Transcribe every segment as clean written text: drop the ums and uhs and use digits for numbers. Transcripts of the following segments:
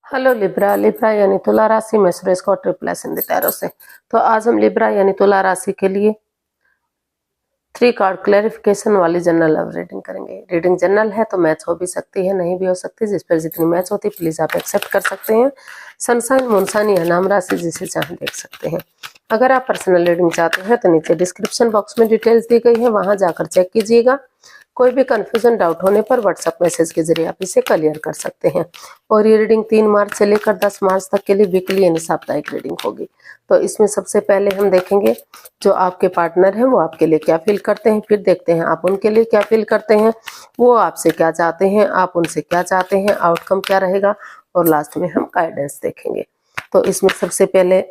Hello Libra. Libra यानी तुला राशि में सुरेश को triple S in the tarot से। तो आज हम लिब्रा यानी तुला राशि के लिए 3 कार्ड क्लैरिफिकेशन वाली जनरल लव रीडिंग करेंगे। रीडिंग जनरल है तो मैच हो भी सकती है, नहीं भी हो सकती। जिस पर जितनी मैच होती है प्लीज आप एक्सेप्ट कर सकते हैं। सनसाइन मूनसाइन या नाम राशि जिसे चाहे देख सकते हैं। अगर आप पर्सनल रीडिंग चाहते हैं तो नीचे डिस्क्रिप्शन बॉक्स में डिटेल्स दी गई है, वहां जाकर चेक कीजिएगा। कोई भी कंफ्यूजन डाउट होने पर व्हाट्सएप मैसेज के जरिए आप इसे क्लियर कर सकते हैं। और ये रीडिंग 3 मार्च से लेकर 10 मार्च तक के लिए वीकली यानी साप्ताहिक रीडिंग होगी। तो इसमें सबसे पहले हम देखेंगे जो आपके पार्टनर हैं वो आपके लिए क्या फील करते हैं, फिर देखते हैं आप उनके लिए क्या फील करते हैं, वो आपसे क्या चाहते हैं, आप उनसे क्या चाहते हैं, आउटकम क्या रहेगा, और लास्ट में हम गाइडेंस देखेंगे। तो इसमें सबसे पहले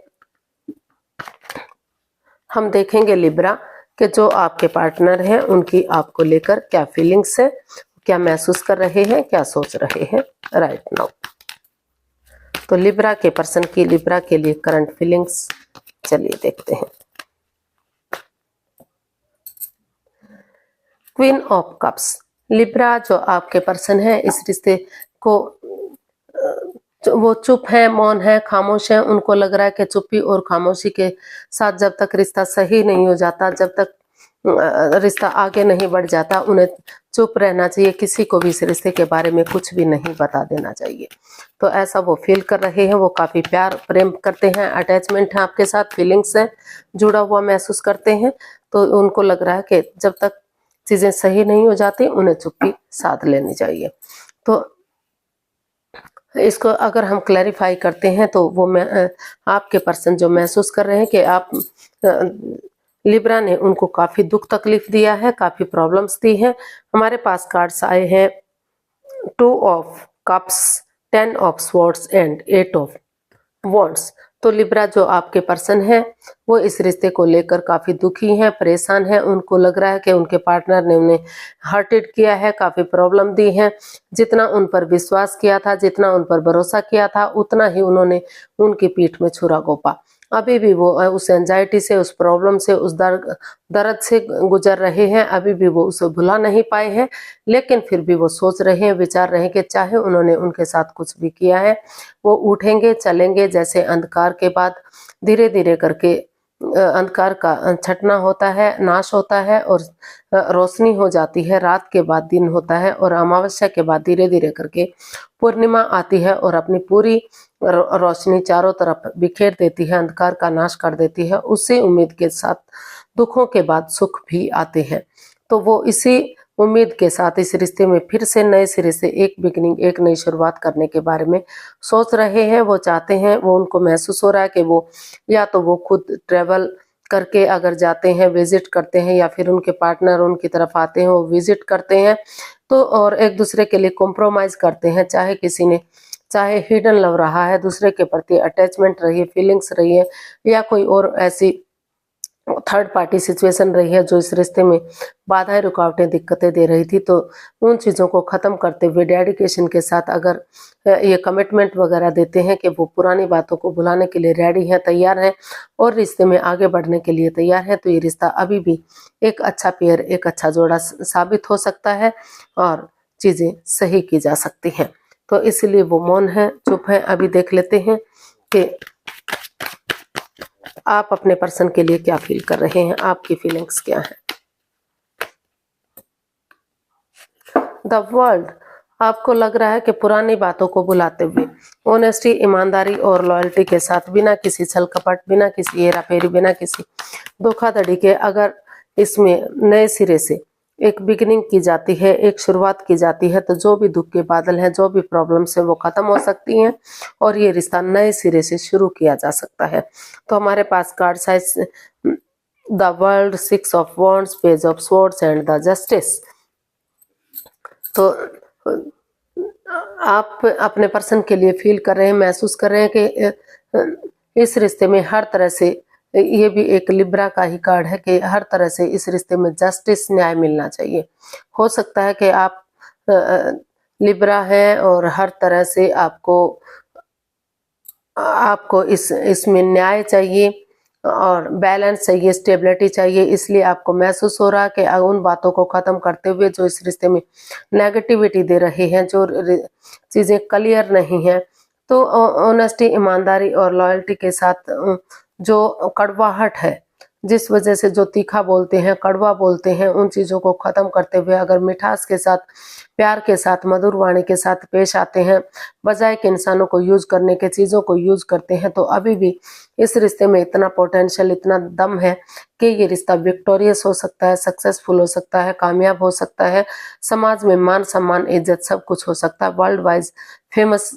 हम देखेंगे लिब्रा कि जो आपके पार्टनर हैं उनकी आपको लेकर क्या फीलिंग्स है, क्या महसूस कर रहे हैं, क्या सोच रहे हैं राइट नाउ। तो लिब्रा के पर्सन की लिब्रा के लिए करंट फीलिंग्स चलिए देखते हैं। Queen of cups. लिब्रा जो आपके पर्सन है इस रिश्ते को वो चुप है, मौन है, खामोश है। उनको लग रहा है कि चुप्पी और खामोशी के साथ जब तक रिश्ता सही नहीं हो जाता, जब तक रिश्ता आगे नहीं बढ़ जाता, उन्हें चुप रहना चाहिए। किसी को भी इस रिश्ते के बारे में कुछ भी नहीं बता देना चाहिए। तो ऐसा वो फील कर रहे हैं। वो काफी प्यार प्रेम करते हैं, अटैचमेंट है आपके साथ, फीलिंग्स है, जुड़ा हुआ महसूस करते हैं। तो उनको लग रहा है कि जब तक चीजें सही नहीं हो जाती उन्हें चुप्पी साध लेनी चाहिए। तो इसको अगर हम क्लैरिफाई करते हैं तो वो आपके पर्सन जो महसूस कर रहे हैं कि आप लिब्रा ने उनको काफी दुख तकलीफ दिया है, काफी प्रॉब्लम्स दी है। हमारे पास कार्ड्स आए हैं 2 of cups, 10 of swords and 8 of wands. तो लिब्रा जो आपके पर्सन है वो इस रिश्ते को लेकर काफी दुखी हैं, परेशान हैं। उनको लग रहा है कि उनके पार्टनर ने उन्हें हर्टेड किया है, काफी प्रॉब्लम दी है। जितना उन पर विश्वास किया था, जितना उन पर भरोसा किया था, उतना ही उन्होंने उनकी पीठ में छुरा घोंपा। अभी भी वो उस एंजाइटी से, उस प्रॉब्लम से, उस दर्द से गुजर रहे हैं। अभी भी वो उसे भुला नहीं पाए हैं, लेकिन फिर भी वो सोच रहे हैं, विचार रहे हैं कि चाहे उन्होंने उनके साथ कुछ भी किया है, वो उठेंगे, चलेंगे। जैसे अंधकार के बाद धीरे धीरे करके अंधकार का छटना होता है, नाश होता है, और रोशनी हो जाती है। रात के बाद दिन होता है, और अमावस्या के बाद धीरे धीरे करके पूर्णिमा आती है और अपनी पूरी रोशनी चारों तरफ बिखेर देती है, अंधकार का नाश कर देती है। उसी उम्मीद के साथ दुखों के बाद सुख भी आते हैं। तो वो इसी उम्मीद के साथ इस रिश्ते में फिर से नए सिरे से एक बिगनिंग, एक नई शुरुआत करने के बारे में सोच रहे हैं। वो चाहते हैं, वो उनको महसूस हो रहा है कि वो या तो वो खुद ट्रेवल करके अगर जाते हैं, विजिट करते हैं, या फिर उनके पार्टनर उनकी तरफ आते हैं, वो विजिट करते हैं। तो और एक दूसरे के लिए कॉम्प्रोमाइज करते हैं। चाहे किसी ने, चाहे हिडन लव रहा है, दूसरे के प्रति अटैचमेंट रही है, फीलिंग्स रही है, या कोई और ऐसी थर्ड पार्टी सिचुएशन रही है जो इस रिश्ते में बाधाएं, रुकावटें, दिक्कतें दे रही थी। तो उन चीज़ों को ख़त्म करते हुए डेडिकेशन के साथ अगर ये कमिटमेंट वगैरह देते हैं कि वो पुरानी बातों को भुलाने के लिए रेडी हैं, तैयार हैं, और रिश्ते में आगे बढ़ने के लिए तैयार हैं, तो ये रिश्ता अभी भी एक अच्छा पेयर, एक अच्छा जोड़ा साबित हो सकता है और चीज़ें सही की जा सकती हैं। तो इसलिए वो मौन है, चुप है। अभी देख लेते हैं कि आप अपने पर्सन के लिए क्या फील कर रहे हैं, आपकी फीलिंग्स क्या है। The world. आपको लग रहा है कि पुरानी बातों को भुलाते हुए, ऑनेस्टी, ईमानदारी और लॉयल्टी के साथ, बिना किसी छल कपट, बिना किसी हेराफेरी, बिना किसी धोखाधड़ी के, अगर इसमें नए सिरे से एक बिगिनिंग की जाती है, एक शुरुआत की जाती है, तो जो भी दुख के बादल हैं, जो भी प्रॉब्लम्स हैं, वो खत्म हो सकती हैं और ये रिश्ता नए सिरे से शुरू किया जा सकता है। तो हमारे पास card says the world, 6 of wands, page of swords and the justice. तो आप अपने पर्सन के लिए फील कर रहे हैं, महसूस कर रहे हैं कि इस रिश्ते में हर तरह से, ये भी एक लिब्रा का ही कार्ड है कि हर तरह से इस रिश्ते में जस्टिस, न्याय मिलना चाहिए। हो सकता है कि आप लिब्रा हैं और हर तरह से आपको इसमें न्याय चाहिए और बैलेंस चाहिए, स्टेबिलिटी चाहिए। इसलिए आपको महसूस हो रहा है कि उन बातों को खत्म करते हुए जो इस रिश्ते में नेगेटिविटी दे रही हैं, जो चीजें क्लियर नहीं हैं, तो ऑनेस्टी, ईमानदारी और लॉयल्टी के साथ जो कड़वाहट है, जिस वजह से जो तीखा बोलते हैं, कड़वा बोलते हैं, उन चीज़ों को ख़त्म करते हुए अगर मिठास के साथ, प्यार के साथ, मधुर वाणी के साथ पेश आते हैं, बजाय कि इंसानों को यूज़ करने के, चीज़ों को यूज़ करते हैं, तो अभी भी इस रिश्ते में इतना पोटेंशियल, इतना दम है कि ये रिश्ता विक्टोरियस हो सकता है, सक्सेसफुल हो सकता है, कामयाब हो सकता है, समाज में मान सम्मान, इज्जत सब कुछ हो सकता है, वर्ल्ड वाइज फेमस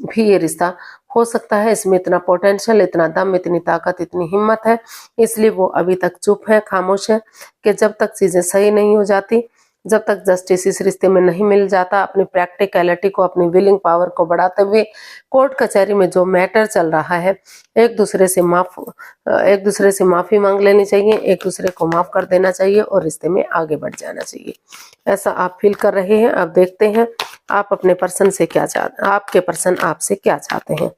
भी ये रिश्ता हो सकता है। इसमें इतना पोटेंशियल, इतना दम, इतनी ताकत, इतनी हिम्मत है, इसलिए वो अभी तक चुप है, खामोश है कि जब तक चीजें सही नहीं हो जाती, जब तक जस्टिस इस रिश्ते में नहीं मिल जाता, अपनी प्रैक्टिकलिटी को, अपनी विलिंग पावर को बढ़ाते हुए कोर्ट कचहरी में जो मैटर चल रहा है, एक दूसरे से माफी मांग लेनी चाहिए, एक दूसरे को माफ कर देना चाहिए और रिश्ते में आगे बढ़ जाना चाहिए। ऐसा आप फील कर रहे हैं। अब देखते हैं आप अपने पर्सन से क्या चाहते, आपके पर्सन आपसे क्या चाहते हैं।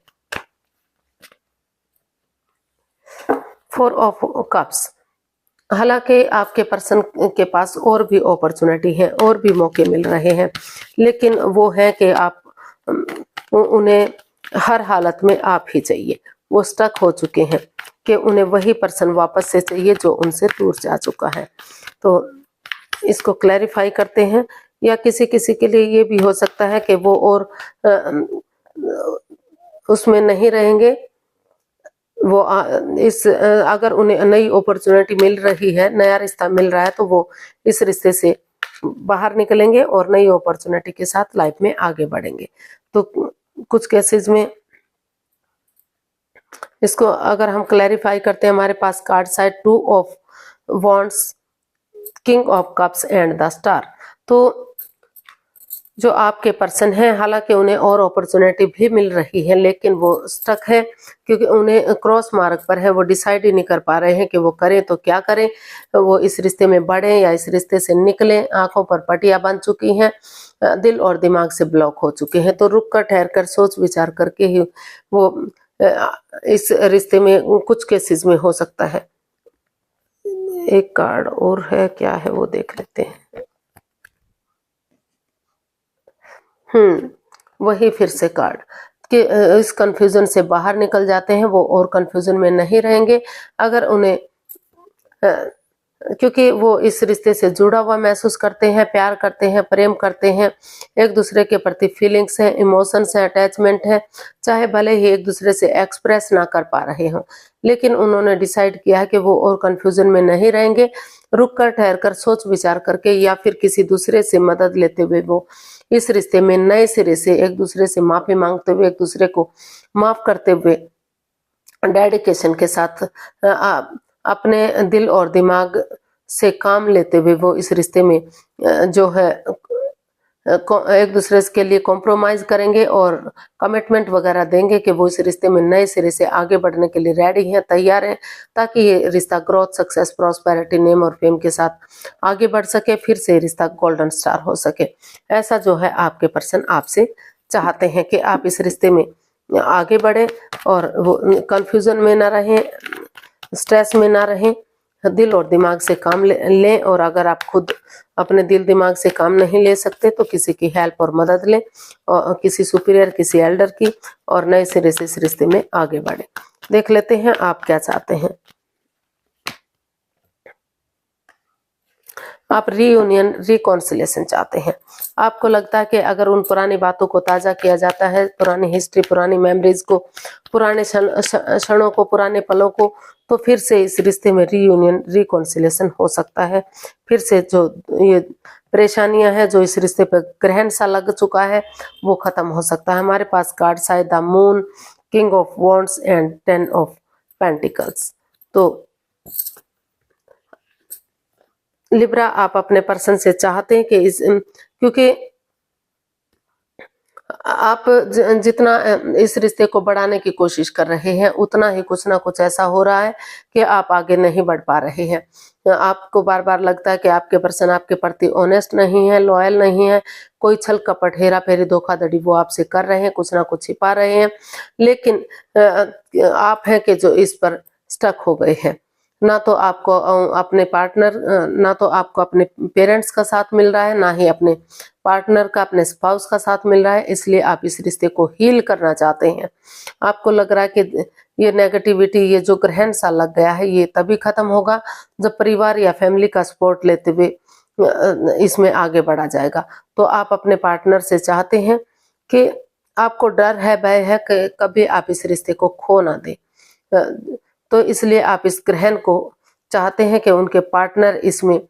4 ऑफ कप्स। हालांकि आपके पर्सन के पास और भी अपॉर्चुनिटी है, और भी मौके मिल रहे हैं, लेकिन वो है कि आप उन्हें हर हालत में आप ही चाहिए। वो स्टक हो चुके हैं कि उन्हें वही पर्सन वापस से चाहिए जो उनसे दूर जा चुका है। तो इसको क्लैरिफाई करते हैं। या किसी किसी के लिए ये भी हो सकता है कि वो और उसमें नहीं रहेंगे, वो अगर उन्हें नई अपॉर्चुनिटी मिल रही है, नया रिश्ता मिल रहा है, तो वो इस रिश्ते से बाहर निकलेंगे और नई अपॉर्चुनिटी के साथ लाइफ में आगे बढ़ेंगे। तो कुछ केसेस में इसको अगर हम क्लैरिफाई करते हैं, हमारे पास card side 2 of wands, king of cups and the star. तो जो आपके पर्सन हैं, हालांकि उन्हें और अपॉर्चुनिटी भी मिल रही है, लेकिन वो स्टक है क्योंकि उन्हें क्रॉस मार्ग पर है। वो डिसाइड ही नहीं कर पा रहे हैं कि वो करें तो क्या करें, वो इस रिश्ते में बढ़ें या इस रिश्ते से निकलें। आंखों पर पटियां बन चुकी हैं, दिल और दिमाग से ब्लॉक हो चुके हैं। तो रुक कर, ठहर कर, सोच विचार करके ही वो इस रिश्ते में कुछ केसेस में हो सकता है। एक कार्ड और है, क्या है वो देख लेते हैं। वही फिर से कार्ड कि इस कंफ्यूजन से बाहर निकल जाते हैं, वो और कंफ्यूजन में नहीं रहेंगे। अगर उन्हें क्योंकि वो इस रिश्ते से जुड़ा हुआ महसूस करते हैं, प्यार करते हैं, प्रेम करते हैं, एक दूसरे के प्रति फीलिंग्स हैं, इमोशंस हैं, अटैचमेंट है, चाहे भले ही एक दूसरे से एक्सप्रेस ना कर पा रहे हों, लेकिन उन्होंने डिसाइड किया है कि वो और कंफ्यूजन में नहीं रहेंगे। रुक कर, ठहर कर, सोच विचार करके या फिर किसी दूसरे से मदद लेते हुए वो इस रिश्ते में नए सिरे से एक दूसरे से माफी मांगते हुए, एक दूसरे को माफ करते हुए, डेडिकेशन के साथ अपने दिल और दिमाग से काम लेते हुए वो इस रिश्ते में जो है एक दूसरे के लिए कॉम्प्रोमाइज करेंगे और कमिटमेंट वगैरह देंगे कि वो इस रिश्ते में नए सिरे से आगे बढ़ने के लिए रेडी हैं, तैयार हैं, ताकि ये रिश्ता ग्रोथ, सक्सेस, प्रॉस्पेरिटी, नेम और फेम के साथ आगे बढ़ सके, फिर से रिश्ता गोल्डन स्टार हो सके। ऐसा जो है आपके पर्सन आपसे चाहते हैं कि आप इस रिश्ते में आगे बढ़े और वो कंफ्यूजन में ना रहें, स्ट्रेस में ना रहें, दिल और दिमाग से काम लें। और अगर आप खुद अपने दिल दिमाग से काम नहीं ले सकते तो किसी की हेल्प और मदद लें, और किसी सुपीरियर, किसी एल्डर की, और नए सिरे से इस रिश्ते में आगे बढ़े। देख लेते हैं आप क्या चाहते हैं। आप रीयूनियन, रिकॉन्सिलेशन चाहते हैं। आपको लगता है कि अगर उन पुरानी बातों को ताज़ा किया जाता है, पुरानी हिस्ट्री, पुरानी मेमोरीज को, पुराने क्षणों को, पुराने पलों को, तो फिर से इस रिश्ते में रीयूनियन, रिकॉन्सिलेशन हो सकता है। फिर से जो ये परेशानियां हैं, जो इस रिश्ते पर ग्रहण सा लग चुका है, वो खत्म हो सकता है। हमारे पास card side the moon, king of wands and 10 of pentacles. तो लिब्रा, आप अपने पर्सन से चाहते हैं कि क्योंकि आप जितना इस रिश्ते को बढ़ाने की कोशिश कर रहे हैं, उतना ही कुछ ना कुछ ऐसा हो रहा है कि आप आगे नहीं बढ़ पा रहे हैं। आपको बार बार लगता है कि आपके पर्सन आपके प्रति ऑनेस्ट नहीं है, लॉयल नहीं है, कोई छल कपट, हेरा फेरी, धोखाधड़ी वो आपसे कर रहे हैं, कुछ ना कुछ छिपा रहे हैं, लेकिन आप हैं कि जो इस पर स्टक हो गए हैं। ना तो आपको अपने पार्टनर ना तो आपको अपने पेरेंट्स का साथ मिल रहा है, ना ही अपने पार्टनर का, अपने स्पाउस का साथ मिल रहा है। इसलिए आप इस रिश्ते को हील करना चाहते हैं। आपको लग रहा है कि ये नेगेटिविटी, ये जो ग्रहण सा लग गया है, ये तभी खत्म होगा जब परिवार या फैमिली का सपोर्ट लेते हुए इसमें आगे बढ़ा जाएगा। तो आप अपने पार्टनर से चाहते हैं कि आपको डर है, भय है कि कभी आप इस रिश्ते को खो ना दें। तो इसलिए आप इस ग्रहण को चाहते हैं कि उनके पार्टनर इसमें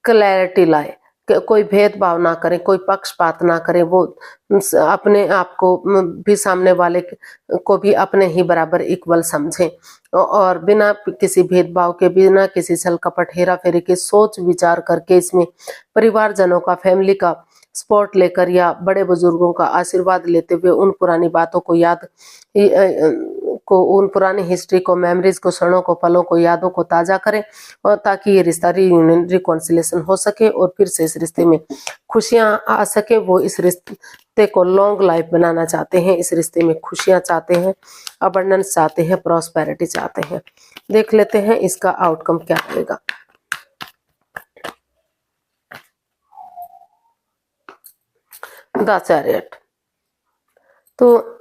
क्लैरिटी लाए, कि कोई भेदभाव ना करें, कोई पक्षपात ना करें, वो अपने आप को भी सामने वाले को भी अपने ही बराबर इक्वल समझें और बिना किसी भेदभाव के, बिना किसी छल कपट हेरा फेरी के सोच विचार करके इसमें परिवारजनों का, फैमिली का सपोर्ट लेकर या बड़े बुजुर्गों का आशीर्वाद लेते हुए उन पुरानी बातों को उन पुरानी हिस्ट्री को, मेमोरीज को, क्षणों को, पलों को, यादों को ताजा करें और ताकि ये रिश्ता रीयूनियन, रिकॉन्सिलेशन हो सके और फिर से इस रिश्ते में खुशियां आ सके। वो इस रिश्ते को लॉन्ग लाइफ बनाना चाहते हैं, इस रिश्ते में खुशियां चाहते हैं, अबंडेंस चाहते हैं, प्रॉस्पेरिटी चाहते हैं। देख लेते हैं इसका आउटकम क्या रहेगा। द चैरियट, तो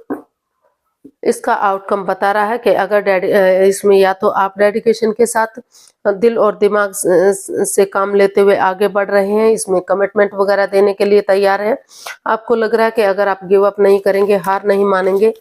इसका आउटकम बता रहा है कि अगर इसमें या तो आप डेडिकेशन के साथ दिल और दिमाग से काम लेते हुए आगे बढ़ रहे हैं, इसमें कमिटमेंट वगैरह देने के लिए तैयार हैं। आपको लग रहा है कि अगर आप गिव अप नहीं करेंगे, हार नहीं मानेंगे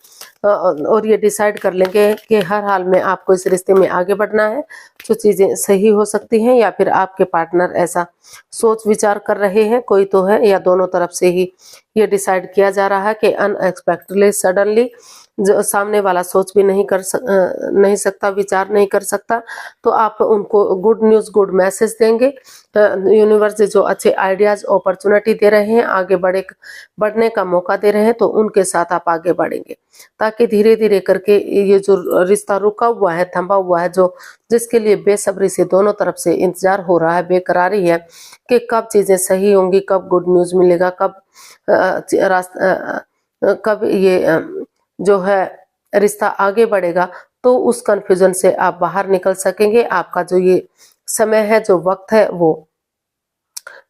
और ये डिसाइड कर लेंगे कि हर हाल में आपको इस रिश्ते में आगे बढ़ना है, जो चीज़ें सही हो सकती हैं। या फिर आपके पार्टनर ऐसा सोच विचार कर रहे हैं, कोई तो है, या दोनों तरफ से ही ये डिसाइड किया जा रहा है कि अनएक्सपेक्टेडली, सडनली, जो सामने वाला सोच भी नहीं सकता, विचार नहीं कर सकता, तो आप उनको गुड न्यूज़, गुड मैसेज देंगे। यूनिवर्स जो अच्छे आइडियाज, अपॉर्चुनिटी दे रहे हैं, आगे बढ़ने का मौका दे रहे हैं, तो उनके साथ आप आगे बढ़ेंगे, ताकि धीरे धीरे करके ये जो रिश्ता रुका हुआ है, थमा हुआ है, जो जिसके लिए बेसब्री से दोनों तरफ से इंतजार हो रहा है, बेकरारी है कि कब चीजें सही होंगी, कब गुड न्यूज़ मिलेगा, कब ये जो है रिश्ता आगे बढ़ेगा, तो उस कंफ्यूजन से आप बाहर निकल सकेंगे। आपका जो ये समय है, जो वक्त है, वो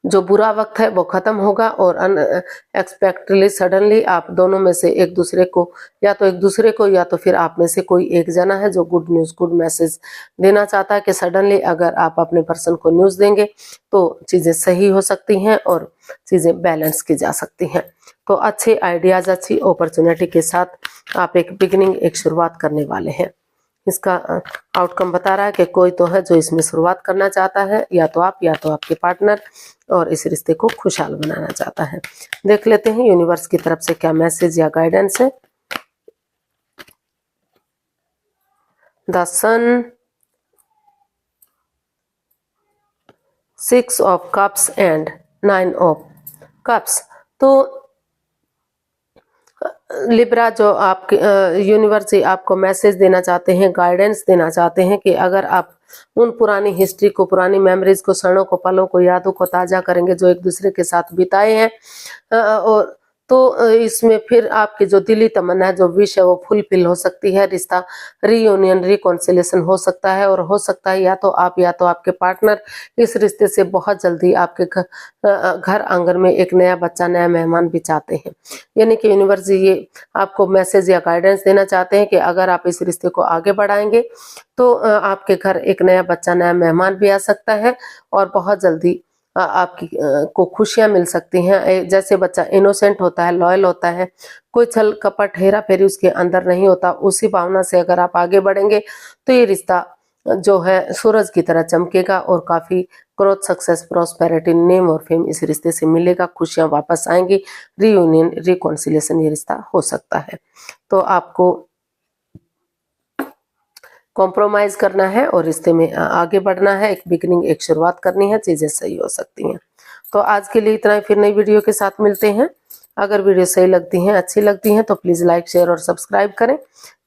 जो बुरा वक्त है वो खत्म होगा और अनएक्सपेक्टेडली, सडनली आप दोनों में से एक दूसरे को या तो फिर आप में से कोई एक जना है जो गुड न्यूज़, गुड मैसेज देना चाहता है कि सडनली अगर आप अपने पर्सन को न्यूज़ देंगे तो चीज़ें सही हो सकती हैं और चीज़ें बैलेंस की जा सकती हैं। तो अच्छे आइडियाज़, अच्छी अपॉर्चुनिटी के साथ आप एक बिगिनिंग, एक शुरुआत करने वाले हैं। इसका आउटकम बता रहा है कि कोई तो है जो इसमें शुरुआत करना चाहता है, या तो आपके पार्टनर, और इस रिश्ते को खुशहाल बनाना चाहता है। देख लेते हैं यूनिवर्स की तरफ से क्या मैसेज या गाइडेंस है। The sun, 6 of cups and 9 of cups. तो लिब्रा, जो आपके यूनिवर्स आपको मैसेज देना चाहते हैं, गाइडेंस देना चाहते हैं कि अगर आप उन पुरानी हिस्ट्री को, पुरानी मेमोरीज को, क्षणों को, पलों को, यादों को ताज़ा करेंगे जो एक दूसरे के साथ बिताए हैं, और तो इसमें फिर आपकी जो दिली तमन्ना है, जो विश है, वो फुलफिल हो सकती है। रिश्ता रीयूनियन, रिकॉन्सिलेशन हो सकता है, और हो सकता है या तो आपके पार्टनर इस रिश्ते से बहुत जल्दी आपके घर आंगन में एक नया बच्चा, नया मेहमान भी चाहते हैं। यानी कि यूनिवर्स ये आपको मैसेज या गाइडेंस देना चाहते हैं कि अगर आप इस रिश्ते को आगे बढ़ाएंगे तो आपके घर एक नया बच्चा, नया मेहमान भी आ सकता है और बहुत जल्दी आपकी को खुशियां मिल सकती हैं। जैसे बच्चा इनोसेंट होता है, लॉयल होता है, कोई छल कपट, हेरा फेरी उसके अंदर नहीं होता, उसी भावना से अगर आप आगे बढ़ेंगे तो ये रिश्ता जो है सूरज की तरह चमकेगा और काफी ग्रोथ, सक्सेस, प्रॉस्पेरिटी, नेम और फेम इस रिश्ते से मिलेगा। खुशियां वापस आएंगी, रीयूनियन, रिकॉन्सिलेशन ये रिश्ता हो सकता है। तो आपको कॉम्प्रोमाइज करना है और रिश्ते में आगे बढ़ना है, एक बिगिनिंग, एक शुरुआत करनी है, चीजें सही हो सकती हैं। तो आज के लिए इतना ही, फिर नई वीडियो के साथ मिलते हैं। अगर वीडियो सही लगती हैं, अच्छी लगती हैं तो प्लीज लाइक, शेयर और सब्सक्राइब करें,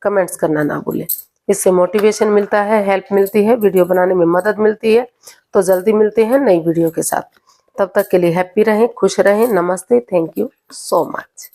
कमेंट्स करना ना भूलें। इससे मोटिवेशन मिलता है, हेल्प मिलती है, वीडियो बनाने में मदद मिलती है। तो जल्दी मिलते हैं नई वीडियो के साथ, तब तक के लिए हैप्पी रहें, खुश रहें। नमस्ते, थैंक यू सो मच।